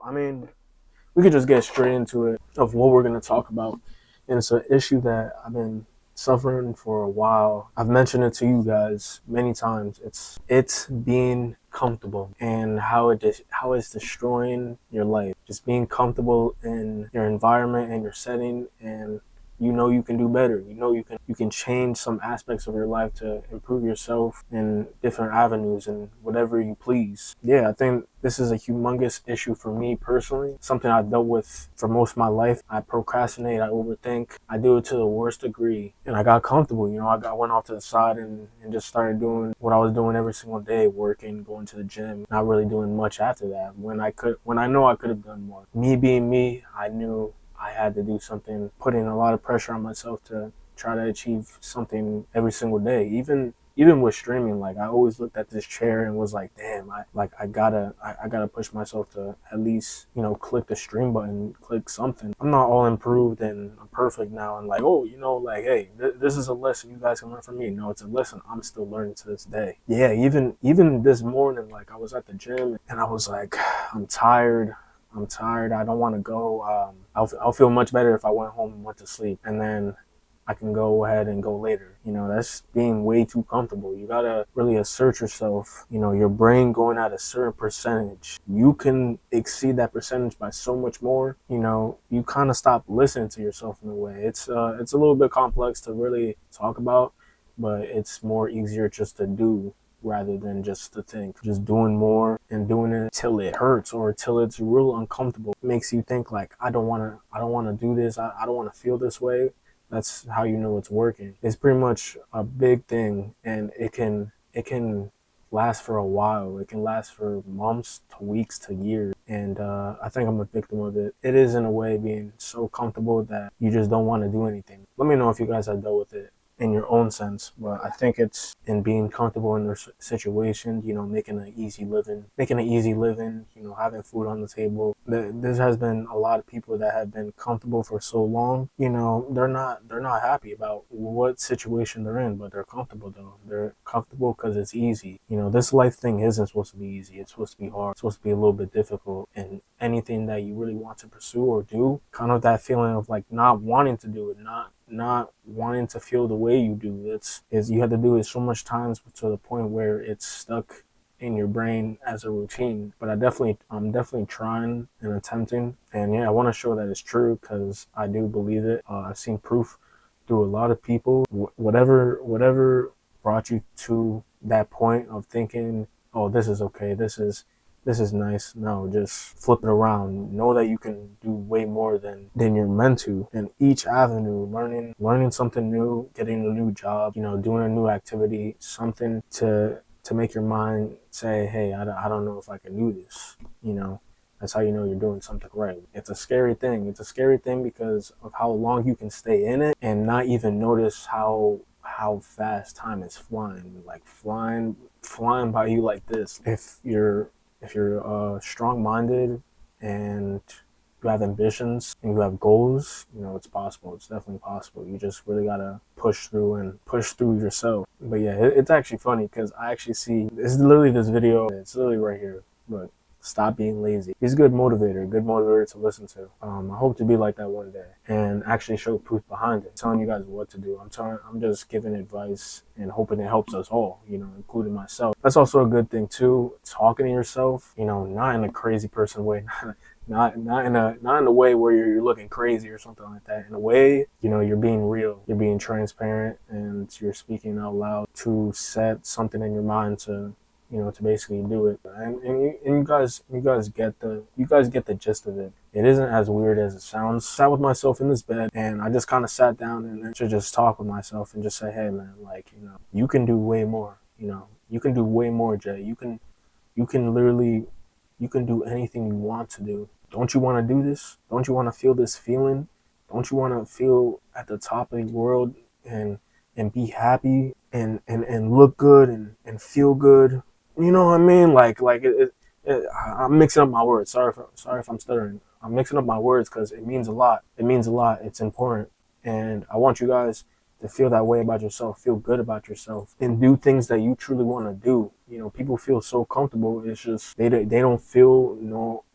I mean, we could just get straight into it of what we're going to talk about. And it's an issue that I've been suffering for a while. I've mentioned it to you guys many times. It's being comfortable and how it's destroying your life. Just being comfortable in your environment and your setting, and you know you can do better. You know you can change some aspects of your life to improve yourself in different avenues and whatever you please. Yeah, I think this is a humongous issue for me personally. Something I've dealt with for most of my life. I procrastinate, I overthink, I do it to the worst degree. And I got comfortable, I went off to the side and just started doing what I was doing every single day, working, going to the gym, not really doing much after that. When I know I could have done more. Me being me, I knew I had to do something, putting a lot of pressure on myself to try to achieve something every single day. Even with streaming, like I always looked at this chair and was like, damn, I gotta push myself to at least, click the stream button, click something. I'm not all improved and I'm perfect now and like, oh, like, hey, this is a lesson you guys can learn from me. No, it's a lesson I'm still learning to this day. Yeah, even this morning, like I was at the gym and I was like, I'm tired. I don't want to go. I'll feel much better if I went home and went to sleep, and then I can go ahead and go later. That's being way too comfortable. You gotta really assert yourself. Your brain going at a certain percentage. You can exceed that percentage by so much more. You kind of stop listening to yourself in a way. It's a little bit complex to really talk about, but it's more easier just to do rather than just to think. Just doing more and doing it till it hurts or till it's real uncomfortable. It makes you think like, I don't wanna do this, I don't wanna feel this way. That's how you know it's working. It's pretty much a big thing, and it can last for a while. It can last for months to weeks to years. And I think I'm a victim of it. It is in a way being so comfortable that you just don't want to do anything. Let me know if you guys have dealt with it in your own sense, but I think it's in being comfortable in their situation, making an easy living, having food on the table. There has been a lot of people that have been comfortable for so long, they're not happy about what situation they're in, but they're comfortable though. They're comfortable because it's easy. This life thing isn't supposed to be easy. It's supposed to be hard. It's supposed to be a little bit difficult, and anything that you really want to pursue or do, kind of that feeling of like not wanting to do it, not wanting to feel the way you do. It's you have to do it so much times to the point where it's stuck in your brain as a routine. But I'm definitely trying and attempting, and yeah, I want to show that it's true because I do believe it. I've seen proof through a lot of people. Whatever brought you to that point of thinking, oh, this is okay, this is nice. No, just flip it around. Know that you can do way more than you're meant to. In each avenue, learning something new, getting a new job, doing a new activity, something to make your mind say, hey, I don't know if I can do this. That's how you know you're doing something right. It's a scary thing. It's a scary thing because of how long you can stay in it and not even notice how fast time is flying, like flying by you like this. If you're strong-minded and you have ambitions and you have goals, it's possible. It's definitely possible. You just really gotta push through yourself. But yeah, it's actually funny because I actually see, it's literally this video. It's literally right here. But stop being lazy. He's a good motivator to listen to. I hope to be like that one day and actually show proof behind it, telling you guys what to do. I'm just giving advice and hoping it helps us all, including myself. That's also a good thing too. Talking to yourself, not in a crazy person way, not in a way where you're looking crazy or something like that. In a way, you're being real, you're being transparent, and you're speaking out loud to set something in your mind to basically do it. And you guys get the gist of it. It isn't as weird as it sounds. I sat with myself in this bed and I just kind of sat down and to just talk with myself and just say, hey man, like, you can do way more. You can do way more, Jay. You can literally, you can do anything you want to do. Don't you want to do this? Don't you want to feel this feeling? Don't you want to feel at the top of the world and be happy and look good and feel good? You know what I mean? I'm mixing up my words. Sorry if I'm stuttering. I'm mixing up my words because it means a lot. It means a lot. It's important. And I want you guys to feel that way about yourself, feel good about yourself, and do things that you truly want to do. You know, people feel so comfortable. It's just they don't feel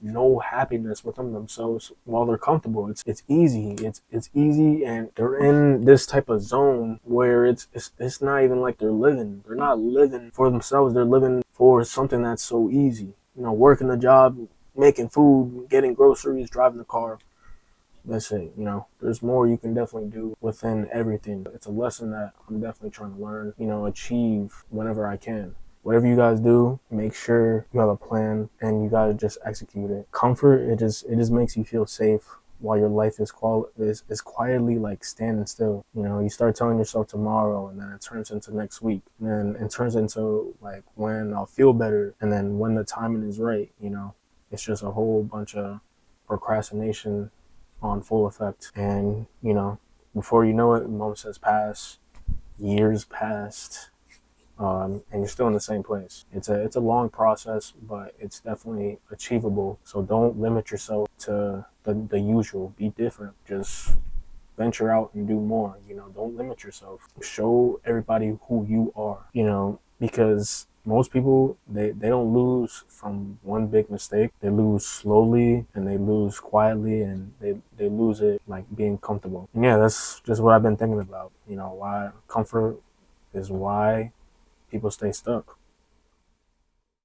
no happiness within themselves while they're comfortable. It's easy. It's easy, and they're in this type of zone where it's not even like they're living. They're not living for themselves. They're living for something that's so easy. You know, working a job, making food, getting groceries, driving the car. That's it. You know, there's more you can definitely do within everything. It's a lesson that I'm definitely trying to learn, you know, achieve whenever I can. Whatever you guys do, make sure you have a plan and you gotta just execute it. Comfort, it just makes you feel safe while your life is quietly like standing still. You know, you start telling yourself tomorrow, and then it turns into next week, and then it turns into like when I'll feel better, and then when the timing is right. You know, it's just a whole bunch of procrastination on full effect. And, you know, before you know it, months has passed, years passed, and you're still in the same place. It's a long process, but it's definitely achievable. So don't limit yourself to the usual. Be different. Just venture out and do more. You know, don't limit yourself. Show everybody who you are. You know, because most people they don't lose from one big mistake. They lose slowly and they lose quietly, and they lose it like being comfortable. And yeah, that's just what I've been thinking about. You know, why comfort is why people stay stuck.